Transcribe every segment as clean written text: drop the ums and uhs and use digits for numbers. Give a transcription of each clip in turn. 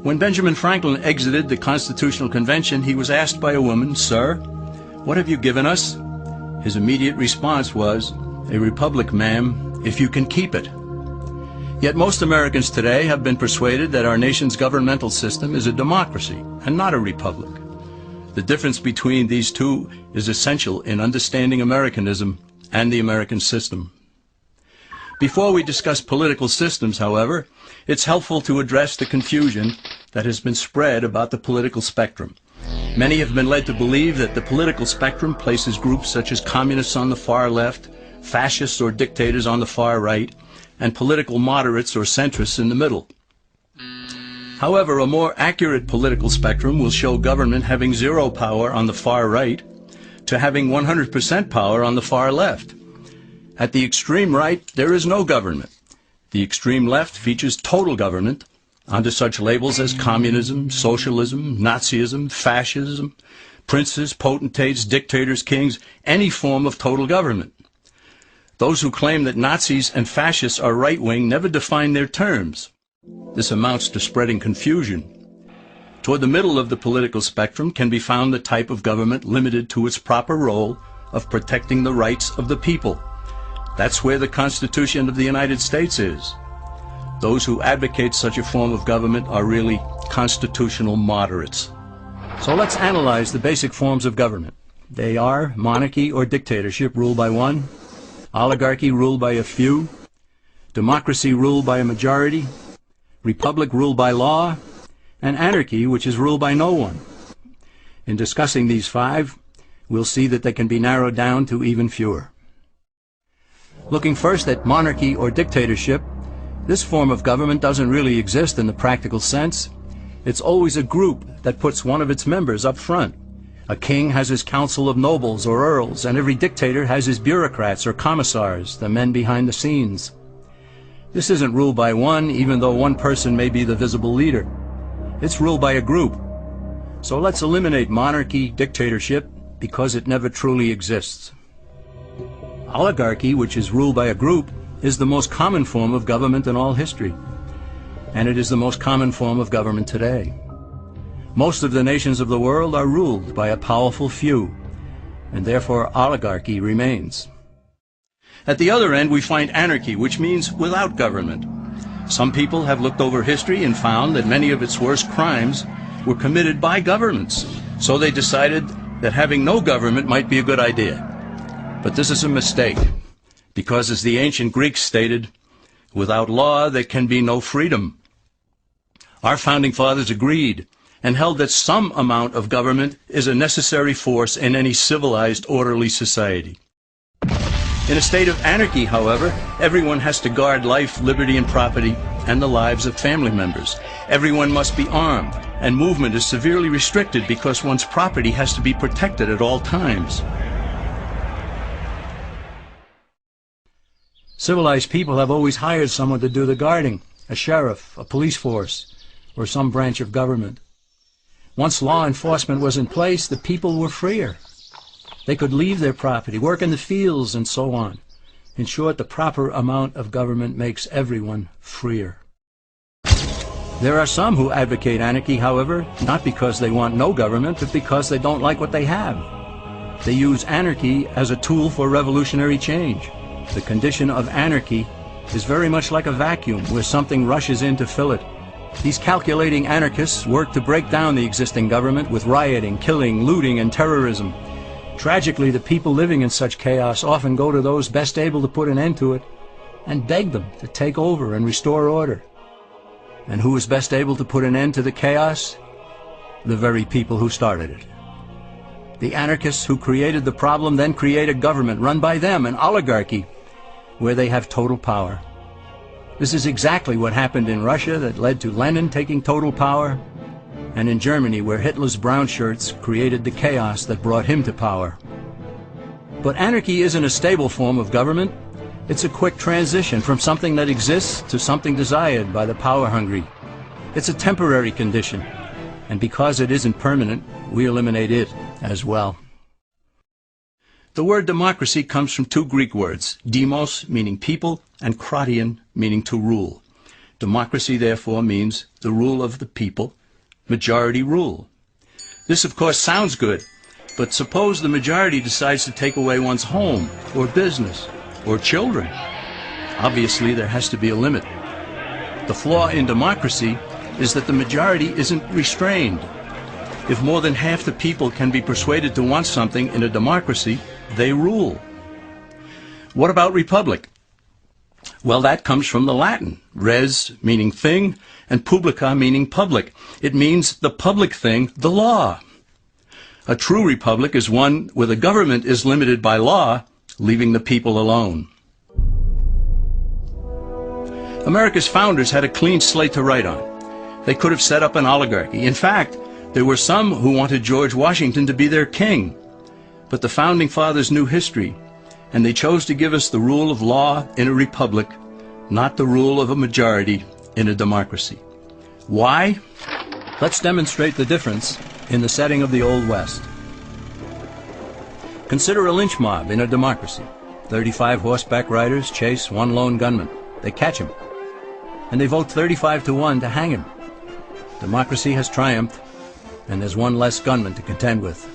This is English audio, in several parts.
When Benjamin Franklin exited the Constitutional Convention, he was asked by a woman, "Sir, what have you given us?" His immediate response was, "A republic, ma'am, if you can keep it." Yet most Americans today have been persuaded that our nation's governmental system is a democracy and not a republic. The difference between these two is essential in understanding Americanism and the American system. Before we discuss political systems, however, it's helpful to address the confusion that has been spread about the political spectrum. Many have been led to believe that the political spectrum places groups such as communists on the far left, fascists or dictators on the far right, and political moderates or centrists in the middle. However, a more accurate political spectrum will show government having zero power on the far right to having 100% power on the far left. At the extreme right, there is no government. The extreme left features total government under such labels as communism, socialism, Nazism, fascism, princes, potentates, dictators, kings, any form of total government. Those who claim that Nazis and fascists are right-wing never define their terms. This amounts to spreading confusion. Toward the middle of the political spectrum can be found the type of government limited to its proper role of protecting the rights of the people. That's where the Constitution of the United States is. Those who advocate such a form of government are really constitutional moderates. So let's analyze the basic forms of government. They are monarchy or dictatorship ruled by one, oligarchy ruled by a few, democracy ruled by a majority, republic ruled by law, and anarchy, which is ruled by no one. In discussing these five, we'll see that they can be narrowed down to even fewer. Looking first at monarchy or dictatorship, this form of government doesn't really exist in the practical sense. It's always a group that puts one of its members up front. A king has his council of nobles or earls, and every dictator has his bureaucrats or commissars, the men behind the scenes. This isn't ruled by one, even though one person may be the visible leader. It's ruled by a group. So let's eliminate monarchy, dictatorship, because it never truly exists. Oligarchy, which is ruled by a group, is the most common form of government in all history. And it is the most common form of government today. Most of the nations of the world are ruled by a powerful few, and therefore oligarchy remains. At the other end, we find anarchy, which means without government. Some people have looked over history and found that many of its worst crimes were committed by governments. So they decided that having no government might be a good idea. But this is a mistake, because as the ancient Greeks stated, without law there can be no freedom. Our founding fathers agreed and held that some amount of government is a necessary force in any civilized, orderly society. In a state of anarchy, however, everyone has to guard life, liberty, and property, and the lives of family members. Everyone must be armed, and movement is severely restricted because one's property has to be protected at all times. Civilized people have always hired someone to do the guarding, a sheriff, a police force, or some branch of government. Once law enforcement was in place, the people were freer. They could leave their property, work in the fields, and so on. In short, the proper amount of government makes everyone freer. There are some who advocate anarchy, however, not because they want no government, but because they don't like what they have. They use anarchy as a tool for revolutionary change. The condition of anarchy is very much like a vacuum where something rushes in to fill it. These calculating anarchists work to break down the existing government with rioting, killing, looting, and terrorism. Tragically, the people living in such chaos often go to those best able to put an end to it and beg them to take over and restore order. And who is best able to put an end to the chaos? The very people who started it. The anarchists who created the problem then create a government run by them, an oligarchy, where they have total power. This is exactly what happened in Russia that led to Lenin taking total power, and in Germany where Hitler's brown shirts created the chaos that brought him to power. But anarchy isn't a stable form of government. It's a quick transition from something that exists to something desired by the power-hungry. It's a temporary condition, and because it isn't permanent, we eliminate it as well. The word democracy comes from two Greek words, demos, meaning people, and kratein, meaning to rule. Democracy, therefore, means the rule of the people, majority rule. This, of course, sounds good, but suppose the majority decides to take away one's home, or business, or children. Obviously, there has to be a limit. The flaw in democracy is that the majority isn't restrained. If more than half the people can be persuaded to want something in a democracy, they rule. What about republic? Well, that comes from the Latin, res meaning thing, and publica meaning public. It means the public thing, the law. A true republic is one where the government is limited by law, leaving the people alone. America's founders had a clean slate to write on. They could have set up an oligarchy. In fact, there were some who wanted George Washington to be their king. But the founding fathers knew history, and they chose to give us the rule of law in a republic, not the rule of a majority in a democracy. Why? Let's demonstrate the difference in the setting of the Old West. Consider a lynch mob in a democracy. 35 horseback riders chase one lone gunman. They catch him, and they vote 35-1 to hang him. Democracy has triumphed, and there's one less gunman to contend with.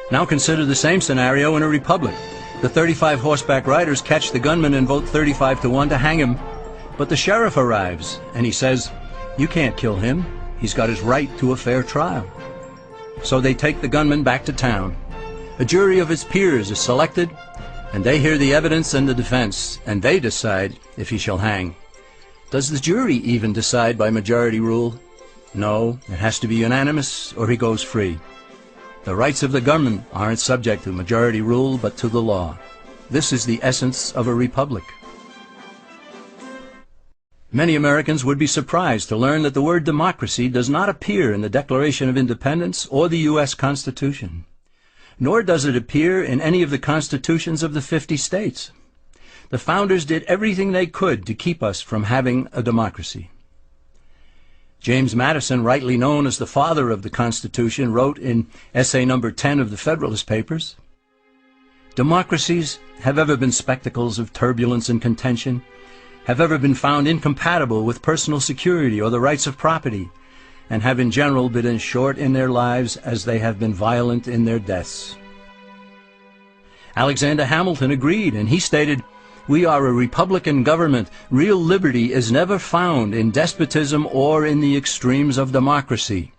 Now consider the same scenario in a republic. The 35 horseback riders catch the gunman and vote 35-1 to hang him, but the sheriff arrives, and he says, "You can't kill him. He's got his right to a fair trial." So they take the gunman back to town. A jury of his peers is selected, and they hear the evidence and the defense, and they decide if he shall hang. Does the jury even decide by majority rule? No, it has to be unanimous or he goes free. The rights of the government aren't subject to majority rule but to the law. This is the essence of a republic. Many Americans would be surprised to learn that the word democracy does not appear in the Declaration of Independence or the U.S. Constitution, nor does it appear in any of the constitutions of the 50 states. The founders did everything they could to keep us from having a democracy. James Madison, rightly known as the father of the Constitution, wrote in essay number 10 of the Federalist Papers, "Democracies have ever been spectacles of turbulence and contention, have ever been found incompatible with personal security or the rights of property, and have in general been as short in their lives as they have been violent in their deaths." Alexander Hamilton agreed, and he stated, "We are a republican government. Real liberty is never found in despotism or in the extremes of democracy."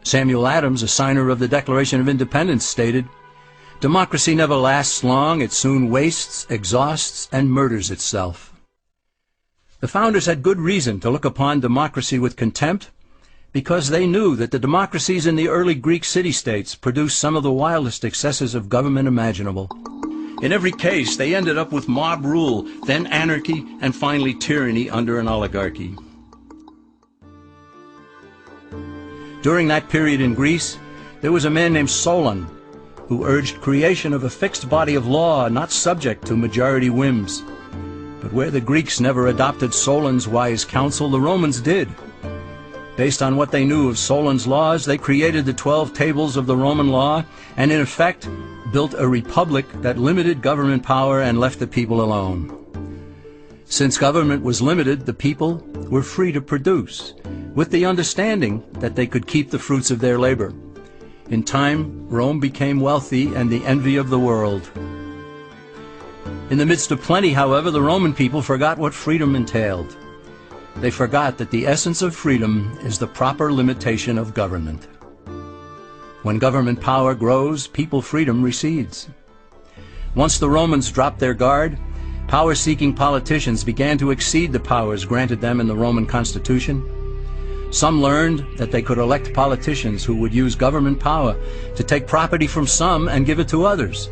Samuel Adams, a signer of the Declaration of Independence, stated, "Democracy never lasts long. It soon wastes, exhausts, and murders itself." The founders had good reason to look upon democracy with contempt, because they knew that the democracies in the early Greek city-states produced some of the wildest excesses of government imaginable. In every case, they ended up with mob rule, then anarchy, and finally tyranny under an oligarchy. During that period in Greece, there was a man named Solon, who urged creation of a fixed body of law not subject to majority whims. But where the Greeks never adopted Solon's wise counsel, the Romans did. Based on what they knew of Solon's laws, they created the 12 tables of the Roman law, and in effect built a republic that limited government power and left the people alone. Since government was limited, the people were free to produce, with the understanding that they could keep the fruits of their labor. In time, Rome became wealthy and the envy of the world. In the midst of plenty, however, the Roman people forgot what freedom entailed. They forgot that the essence of freedom is the proper limitation of government. When government power grows, people freedom recedes. Once the Romans dropped their guard, power-seeking politicians began to exceed the powers granted them in the Roman Constitution. Some learned that they could elect politicians who would use government power to take property from some and give it to others.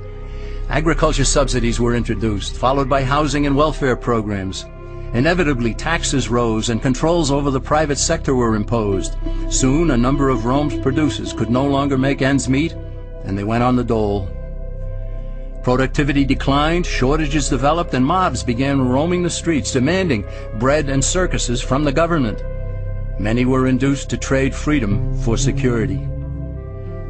Agriculture subsidies were introduced, followed by housing and welfare programs. Inevitably, taxes rose and controls over the private sector were imposed. Soon, a number of Rome's producers could no longer make ends meet, and they went on the dole. Productivity declined, shortages developed, and mobs began roaming the streets, demanding bread and circuses from the government. Many were induced to trade freedom for security.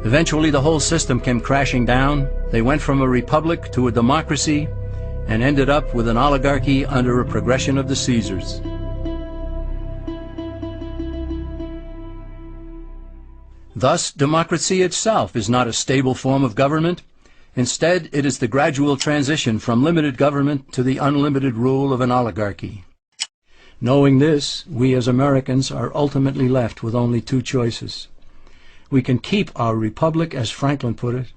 Eventually, the whole system came crashing down. They went from a republic to a democracy, and ended up with an oligarchy under a progression of the Caesars. Thus, democracy itself is not a stable form of government. Instead, it is the gradual transition from limited government to the unlimited rule of an oligarchy. Knowing this, we as Americans are ultimately left with only two choices. We can keep our republic, as Franklin put it,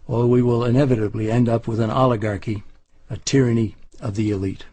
or we will inevitably end up with an oligarchy, a tyranny of the elite.